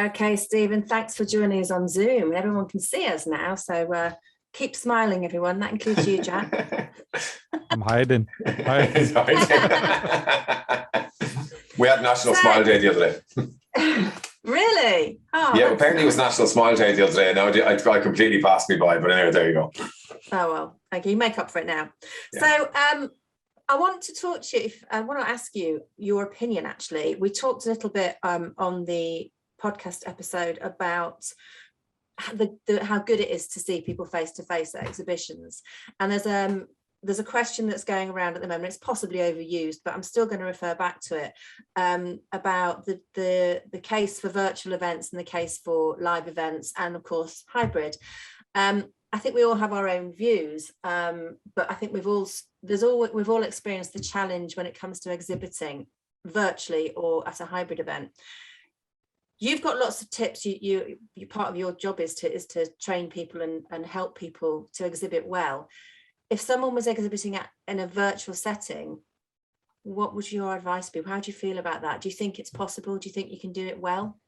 Okay, Stephen, thanks for joining us on Zoom. Everyone can see us now, so keep smiling, everyone. That includes you, Jack. I'm hiding. He's hiding. We had National Smile Day the other day. Really? Oh, yeah, apparently it was National Smile Day the other day. Now I completely passed me by, but anyway, there you go. Oh, well, okay, you make up for it now. Yeah. So I want to talk to you, I want to ask you your opinion, actually. We talked a little bit on the podcast episode about how good it is to see people face-to-face at exhibitions. And there's a question that's going around at the moment. It's possibly overused, but I'm still going to refer back to it, about the case for virtual events and the case for live events, and of course hybrid. I think we all have our own views, but I think we've all experienced the challenge when it comes to exhibiting virtually or at a hybrid event. You've got lots of tips. You part of your job is to train people and help people to exhibit well. If someone was exhibiting in a virtual setting, what would your advice be? How do you feel about that? Do you think it's possible? Do you think you can do it well?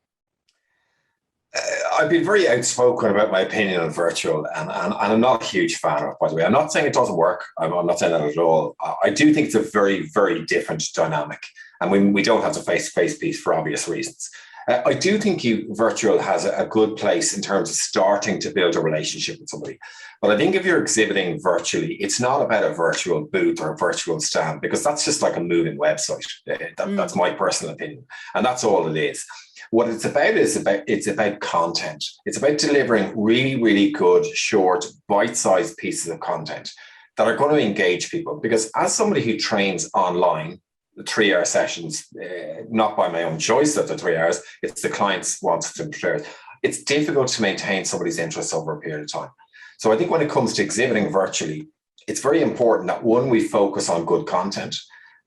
I've been very outspoken about my opinion on virtual, and I'm not a huge fan of it, by the way. I'm not saying it doesn't work. I'm not saying that at all. I do think it's a very, very different dynamic, and we don't have the face-to-face piece for obvious reasons. I do think virtual has a good place in terms of starting to build a relationship with somebody. But I think if you're exhibiting virtually, it's not about a virtual booth or a virtual stand, because that's just like a moving website. That's my personal opinion. And that's all it is. What it's about is it's about content. It's about delivering really, really good, short, bite-sized pieces of content that are going to engage people. Because as somebody who trains online, the 3-hour sessions, not by my own choice that the 3 hours, it's the clients wants to prepare. It's difficult to maintain somebody's interest over a period of time. So I think when it comes to exhibiting virtually, it's very important that, one, we focus on good content,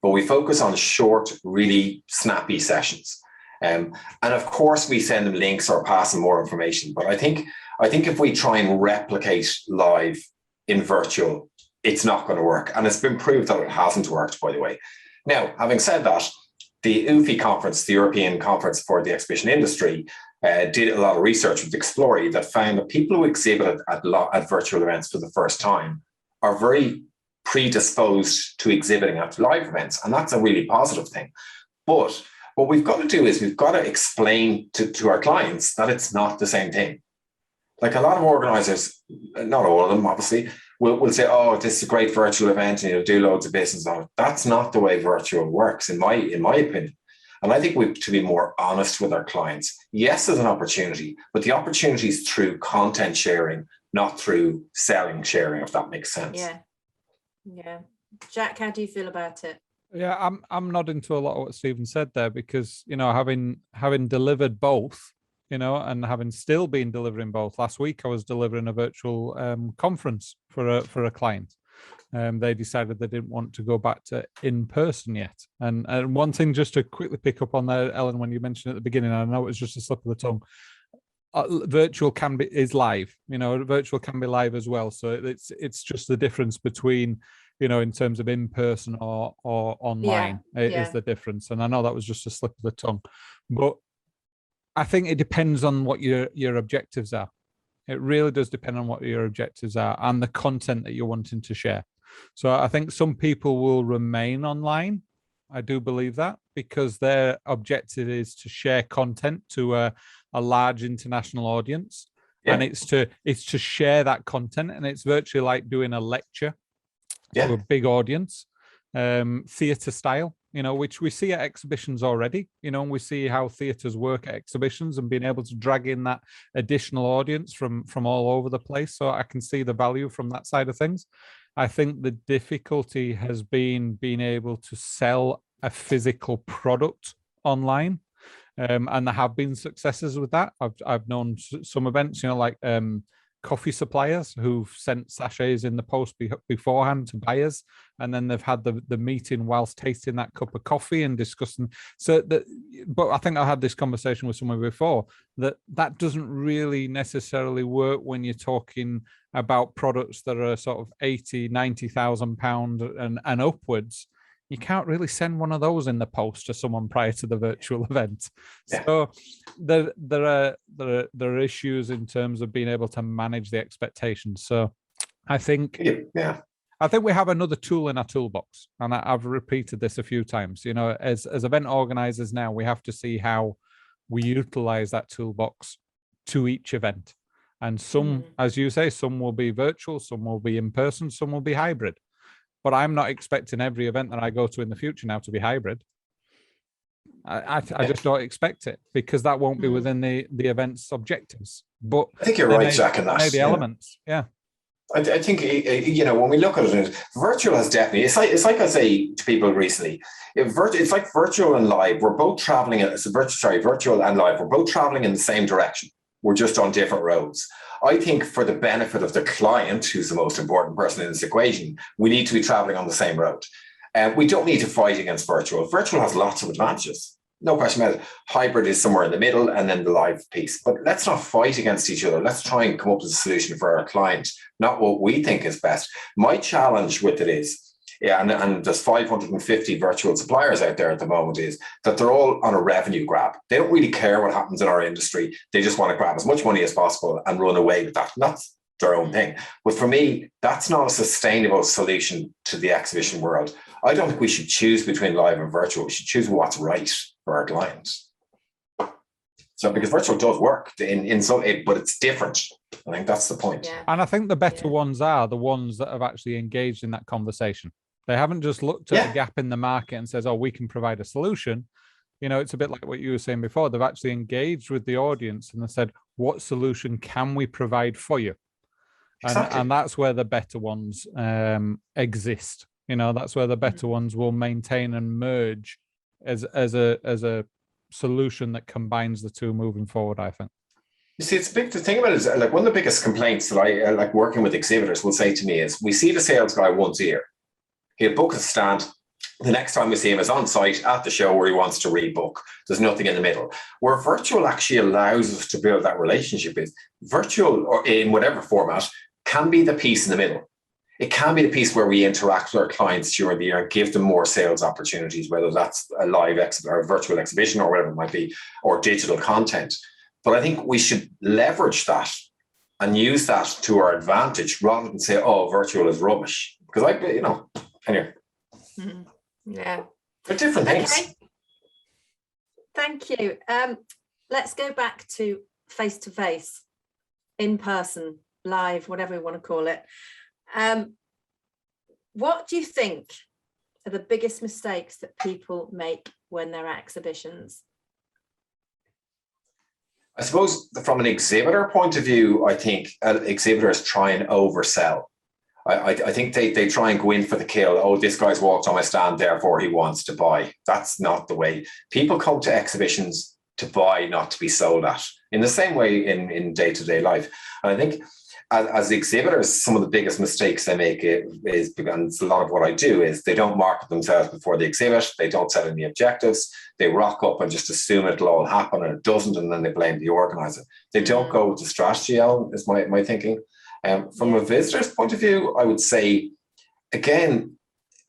but we focus on short, really snappy sessions. And of course we send them links or pass them more information. But I think if we try and replicate live in virtual, it's not going to work. And it's been proved that it hasn't worked, by the way. Now, having said that, the UFI conference, the European Conference for the Exhibition Industry, did a lot of research with Explori that found that people who exhibit at virtual events for the first time are very predisposed to exhibiting at live events. And that's a really positive thing. But what we've got to do is we've got to explain to our clients that it's not the same thing. Like a lot of organizers, not all of them, obviously, will say, oh, this is a great virtual event and you'll do loads of business on it. That's not the way virtual works, in my opinion. And I think we have to be more honest with our clients. Yes, there's an opportunity, but the opportunity is through content sharing, not through selling sharing, if that makes sense. Yeah. Jack, how do you feel about it? Yeah, I'm nodding to a lot of what Stephen said there, because, having delivered both, and having still been delivering both. Last week, I was delivering a virtual conference for a client. They decided they didn't want to go back to in person yet. And one thing, just to quickly pick up on there, Ellen, when you mentioned at the beginning, I know it was just a slip of the tongue. Virtual is live. Virtual can be live as well. So it's just the difference between, in terms of in person or online is the difference. And I know that was just a slip of the tongue, but I think it depends on what your objectives are. It really does depend on what your objectives are and the content that you're wanting to share. So I think some people will remain online. I do believe that, because their objective is to share content to a large international audience. Yeah. And it's to share that content. And it's virtually like doing a lecture to a big audience, theatre style. Which we see at exhibitions already, and we see how theatres work at exhibitions and being able to drag in that additional audience from all over the place. So I can see the value from that side of things. I think the difficulty has been being able to sell a physical product online. And there have been successes with that. I've known some events, like coffee suppliers who've sent sachets in the post beforehand to buyers, and then they've had the meeting whilst tasting that cup of coffee and discussing. But I think I had this conversation with someone before that doesn't really necessarily work when you're talking about products that are sort of 80,000, 90,000 pounds and upwards. you can't really send one of those in the post to someone prior to the virtual event. Yeah. So there are issues in terms of being able to manage the expectations. So I think we have another tool in our toolbox, and I've repeated this a few times. You know, as event organizers now, we have to see how we utilize that toolbox to each event. And some, as you say, some will be virtual, some will be in person, some will be hybrid. But I'm not expecting every event that I go to in the future now to be hybrid. I just don't expect it, because that won't be within the event's objectives. But I think you're right, Jack, in that. The elements, yeah. I think, you know, when we look at it, virtual has definitely, it's like I say to people recently, it's like virtual and live. We're both traveling, virtual and live. We're both traveling in the same direction. We're just on different roads. I think for the benefit of the client, who's the most important person in this equation, we need to be traveling on the same road. We don't need to fight against virtual. Virtual has lots of advantages. No question about it. Hybrid is somewhere in the middle, and then the live piece. But let's not fight against each other. Let's try and come up with a solution for our client, not what we think is best. My challenge with it is, and there's 550 virtual suppliers out there at the moment, is that they're all on a revenue grab. They don't really care what happens in our industry. They just want to grab as much money as possible and run away with that. And that's their own thing. But for me, that's not a sustainable solution to the exhibition world. I don't think we should choose between live and virtual. We should choose what's right for our clients. So, because virtual does work in some, but it's different. I think that's the point. Yeah. And I think the better ones are the ones that have actually engaged in that conversation. They haven't just looked at a gap in the market and says, oh, we can provide a solution. You know, it's a bit like what you were saying before. They've actually engaged with the audience and they said, what solution can we provide for you? Exactly. And that's where the better ones exist. You know, that's where the better ones will maintain and merge as a solution that combines the two moving forward, I think. You see, it's big. The thing about it is, like, one of the biggest complaints that I like working with exhibitors will say to me is, we see the sales guy once a year. He'll book a stand. The next time we see him is on site at the show where he wants to rebook. There's nothing in the middle. Where virtual actually allows us to build that relationship is virtual, or in whatever format, can be the piece in the middle. It can be the piece where we interact with our clients during the year and give them more sales opportunities, whether that's a live or a virtual exhibition or whatever it might be, or digital content. But I think we should leverage that and use that to our advantage rather than say, oh, virtual is rubbish. Because anyway. Yeah. They're different things. Okay. Thank you. Let's go back to face-to-face, in person, live, whatever we want to call it. What do you think are the biggest mistakes that people make when they're at exhibitions? I suppose from an exhibitor point of view, I think exhibitors try and oversell. I think they try and go in for the kill. Oh, this guy's walked on my stand, therefore he wants to buy. That's not the way. People come to exhibitions to buy, not to be sold at. In the same way in day-to-day life. And I think as exhibitors, some of the biggest mistakes they make is, and a lot of what I do, is they don't market themselves before the exhibit. They don't set any objectives. They rock up and just assume it'll all happen, and it doesn't, and then they blame the organizer. They don't go with the strategy, Ellen, is my thinking. From a visitor's point of view, I would say, again,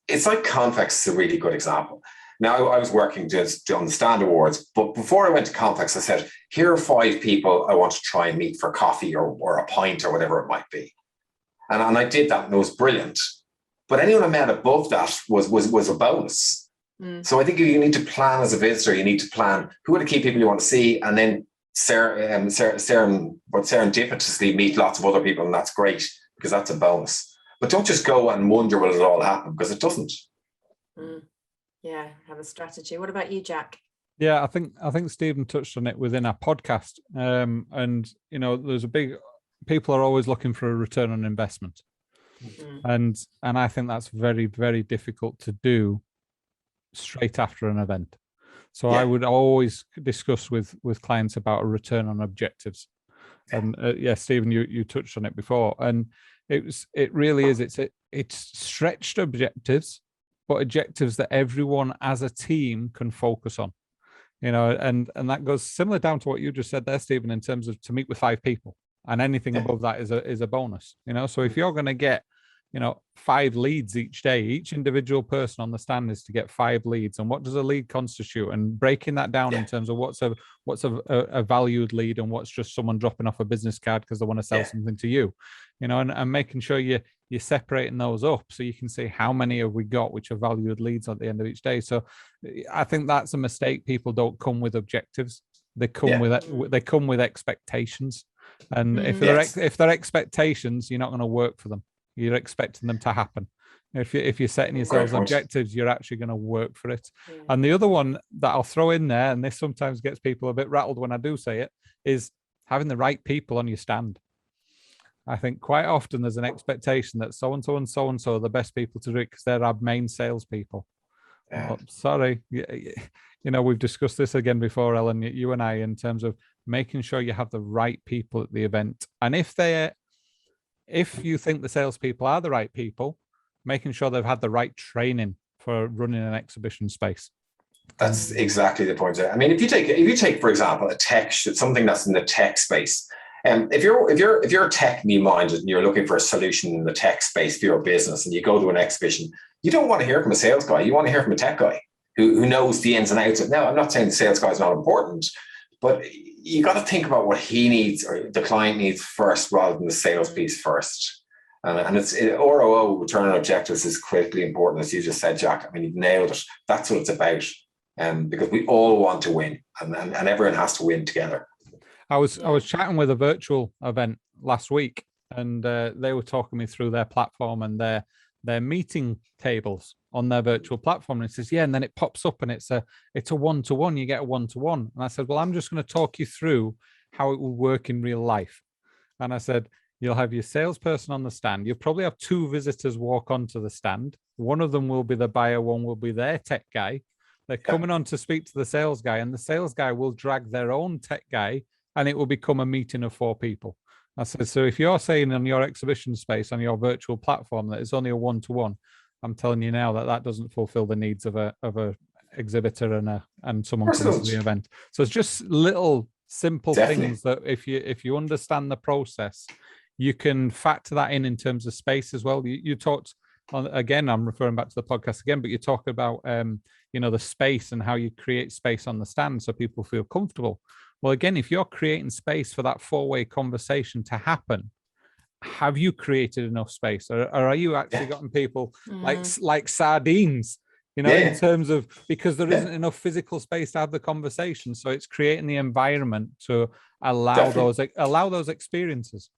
it's like Convex is a really good example. Now, I was working just on the Stand Awards, but before I went to Convex, I said, here are 5 people I want to try and meet for coffee or a pint or whatever it might be. And I did that, and it was brilliant. But anyone I met above that was a bonus. So I think you need to plan as a visitor. You need to plan who are the key people you want to see, and then serendipitously meet lots of other people, and that's great because that's a bonus. But don't just go and wonder will it all happen, because it doesn't. Yeah, have a strategy. What about you, Jack? Yeah, I think Stephen touched on it within our podcast. And there's people are always looking for a return on investment. And I think that's very, very difficult to do straight after an event. So I would always discuss with clients about a return on objectives. And Stephen, you touched on it before. And it really is, it's stretched objectives, but objectives that everyone as a team can focus on, and that goes similar down to what you just said there, Stephen, in terms of to meet with 5 people, and anything above that is a bonus, So if you're going to get 5 leads each day. Each individual person on the stand is to get 5 leads. And what does a lead constitute? And breaking that down in terms of what's a valued lead and what's just someone dropping off a business card because they want to sell something to you, and making sure you're separating those up so you can see how many have we got which are valued leads at the end of each day. So I think that's a mistake. People don't come with objectives. They come with expectations. And if they're expectations, you're not going to work for them. You're expecting them to happen. If you're setting yourselves objectives, you're actually going to work for it. Yeah. And the other one that I'll throw in there, and this sometimes gets people a bit rattled when I do say it, is having the right people on your stand. I think quite often there's an expectation that so-and-so and so-and-so are the best people to do it because they're our main salespeople. Yeah. Well, sorry, we've discussed this again before, Ellen, you and I, in terms of making sure you have the right people at the event. And if you think the salespeople are the right people, making sure they've had the right training for running an exhibition space. That's exactly the point. I mean, if you take for example something that's in the tech space, if you're technically minded and you're looking for a solution in the tech space for your business, and you go to an exhibition, you don't want to hear from a sales guy. You want to hear from a tech guy who knows the ins and outs of. Now, I'm not saying the sales guy is not important, but you got to think about what he needs or the client needs first rather than the sales piece first. And it's ROO, return on objectives, is critically important, as you just said, Jack. I mean, you've nailed it. That's what it's about. Because we all want to win, and everyone has to win together. I was chatting with a virtual event last week, and they were talking me through their platform and their meeting tables on their virtual platform. And it says, and then it pops up and it's a one-to-one. You get a one-to-one. And I said, well, I'm just going to talk you through how it will work in real life. And I said, you'll have your salesperson on the stand. You'll probably have 2 visitors walk onto the stand. One of them will be the buyer, one will be their tech guy. They're coming on to speak to the sales guy, and the sales guy will drag their own tech guy, and it will become a meeting of 4 people. I said, so if you're saying on your exhibition space, on your virtual platform, that it's only a one-to-one, I'm telling you now that doesn't fulfill the needs of a exhibitor and someone comes to the event. So it's just little simple things that if you understand the process, you can factor that in terms of space as well. You talked on, again, I'm referring back to the podcast again, but you talk about the space and how you create space on the stand so people feel comfortable. Well, again, if you're creating space for that 4-way conversation to happen, have you created enough space, or are you actually gotten people like sardines, in terms of, because there isn't enough physical space to have the conversation, so it's creating the environment to allow those experiences.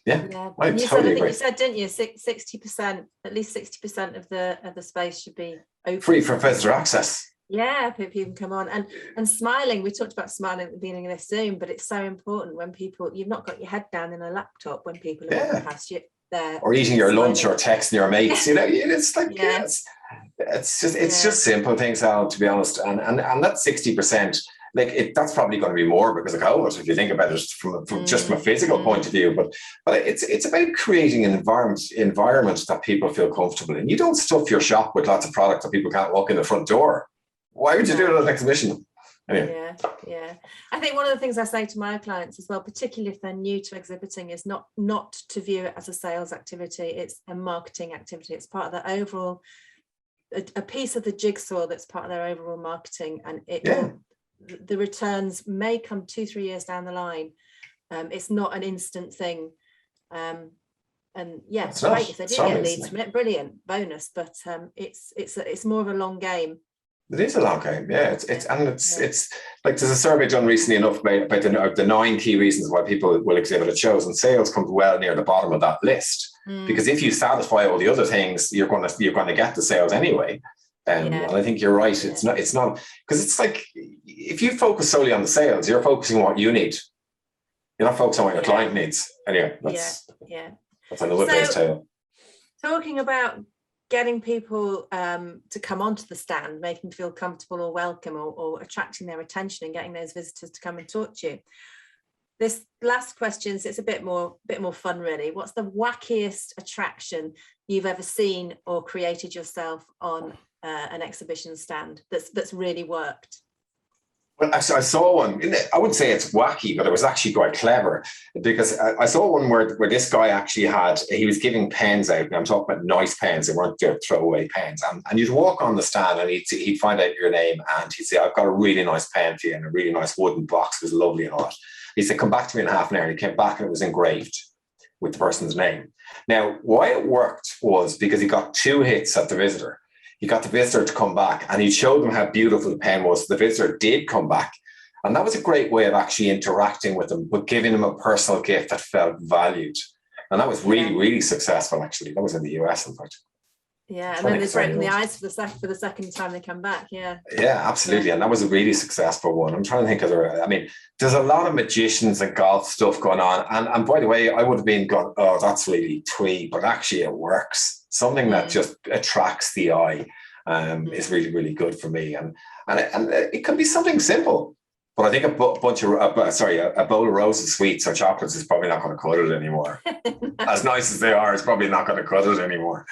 Yeah. I totally agree. You said, didn't you, 60%, at least 60% of the space should be open, free for visitor access. Yeah, people can come on and smiling. We talked about smiling at the beginning of this Zoom, but it's so important when you've not got your head down in a laptop when people are walking past you there, or eating your lunch or texting your mates. It's like it's just simple things, Al, to be honest. And that 60%, that's probably going to be more because of COVID, if you think about it from a physical point of view. But it's about creating an environment that people feel comfortable in. You don't stuff your shop with lots of product that people can't walk in the front door. Why would you do it at an exhibition? Anyway. Yeah. I think one of the things I say to my clients as well, particularly if they're new to exhibiting, is not to view it as a sales activity. It's a marketing activity. It's part of their overall, a piece of the jigsaw that's part of their overall marketing, and the returns may come 2-3 years down the line. It's not an instant thing. It's great if they do get leads from it, brilliant, bonus. But it's more of a long game. It is a long game, It's like there's a survey done recently enough about the 9 key reasons why people will exhibit at shows, and sales comes well near the bottom of that list. Because if you satisfy all the other things, you're going to get the sales anyway. And I think you're right. It's not because it's like if you focus solely on the sales, you're focusing on what you need. You're not focusing on what your client needs. Anyway, that's another day's tale. Talking about getting people to come onto the stand, making them feel comfortable or welcome, or attracting their attention and getting those visitors to come and talk to you. This last question, it's a bit more fun, really. What's the wackiest attraction you've ever seen or created yourself on an exhibition stand that's really worked? Well, actually, I saw one. I wouldn't say it's wacky, but it was actually quite clever because I saw one where this guy actually he was giving pens out. And I'm talking about nice pens. They weren't throwaway pens. And you'd walk on the stand and he'd find out your name and he'd say, I've got a really nice pen for you, and a really nice wooden box. It was lovely and all that. He said, come back to me in half an hour. And he came back and it was engraved with the person's name. Now, why it worked was because he got 2 hits at the visitor. He got the visitor to come back and he showed them how beautiful the pen was. The visitor did come back. And that was a great way of actually interacting with them, but giving them a personal gift that felt valued. And that was really, really successful, actually. That was in the US, in fact. Yeah, and then they break the ice for the second time they come back. Yeah. Yeah, absolutely. Yeah. And that was a really successful one. I'm trying to think of there's a lot of magicians and golf stuff going on. And by the way, I would have been going, oh, that's really twee, but actually it works. Something that just attracts the eye is really, really good for me. And it can be something simple. But I think a bowl of roses, sweets or chocolates is probably not going to cut it anymore. As nice as they are, it's probably not going to cut it anymore.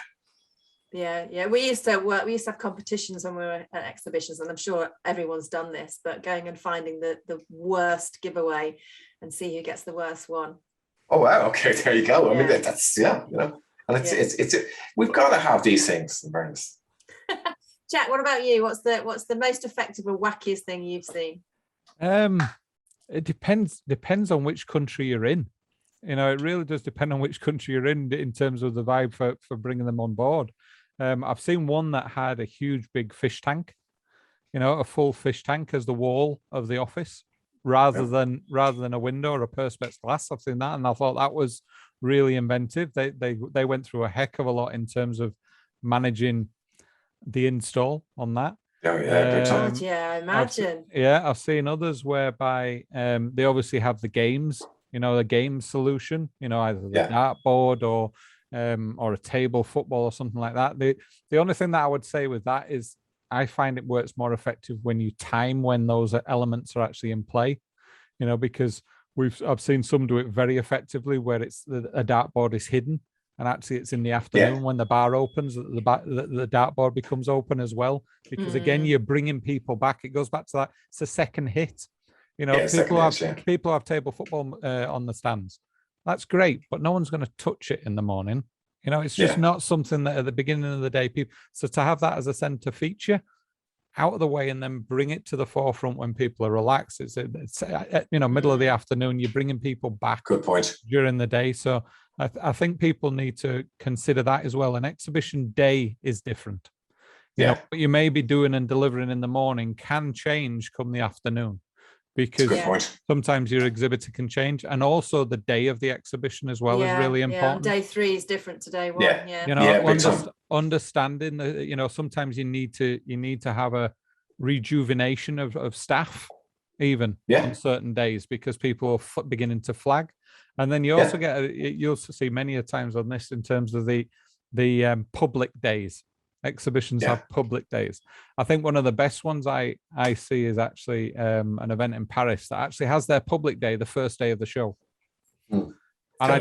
Yeah. We used to have competitions when we were at exhibitions, and I'm sure everyone's done this, but going and finding the worst giveaway and see who gets the worst one. Oh wow! Okay, there you go. Yeah. I mean, that's and it's we've got to have these things in fairness. Jack, what about you? What's the most effective or wackiest thing you've seen? It depends on which country you're in. It really does depend on which country you're in terms of the vibe for bringing them on board. I've seen one that had a huge big fish tank, a full fish tank as the wall of the office rather than a window or a perspex glass. I've seen that, and I thought that was really inventive. They went through a heck of a lot in terms of managing the install on that. Oh yeah, yeah, I imagine. I've seen others whereby they obviously have the games, the game solution, either the dartboard or a table football or something like that. The only thing that I would say with that is I find it works more effective when you time when those elements are actually in play, because I've seen some do it very effectively where it's a dartboard is hidden. And actually, it's in the afternoon when the bar opens, the dartboard becomes open as well. Because again, you're bringing people back. It goes back to that. It's a second hit. People have table football on the stands. That's great, but no one's going to touch it in the morning. It's just not something that at the beginning of the day people. So to have that as a center feature, out of the way, and then bring it to the forefront when people are relaxed. It's middle of the afternoon. You're bringing people back. Good point. During the day, so. I think people need to consider that as well. An exhibition day is different. What you may be doing and delivering in the morning can change come the afternoon, because sometimes your exhibitor can change, and also the day of the exhibition as well is really important. Day 3 is different to day 1. Understanding that sometimes you need to have a rejuvenation of staff even on certain days because people are beginning to flag. And then you also you'll see many a times on this in terms of the public days. Exhibitions have public days. I think one of the best ones I see is actually an event in Paris that actually has their public day the first day of the show. And I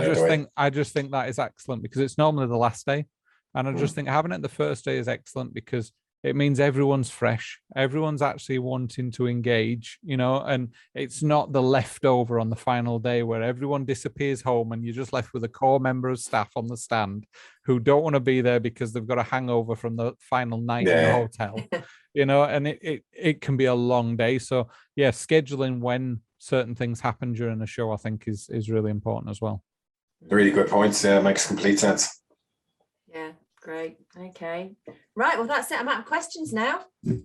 just think that is excellent because it's normally the last day. And I just think having it the first day is excellent because it means everyone's fresh. Everyone's actually wanting to engage, and it's not the leftover on the final day where everyone disappears home and you're just left with a core member of staff on the stand who don't want to be there because they've got a hangover from the final night in the hotel, and it can be a long day. So scheduling when certain things happen during a show, I think is really important as well. Really good points. Yeah, makes complete sense. Yeah. Great. Okay. Right. Well, that's it. I'm out of questions now. Hey,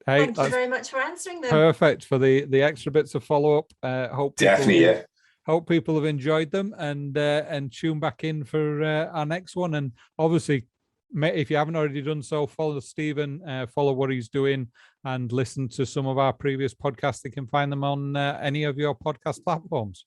thank you very much for answering them. Perfect for the extra bits of follow up. Hope people have enjoyed them and tune back in for our next one. And obviously, if you haven't already done so, follow Stephen, follow what he's doing, and listen to some of our previous podcasts. You can find them on any of your podcast platforms.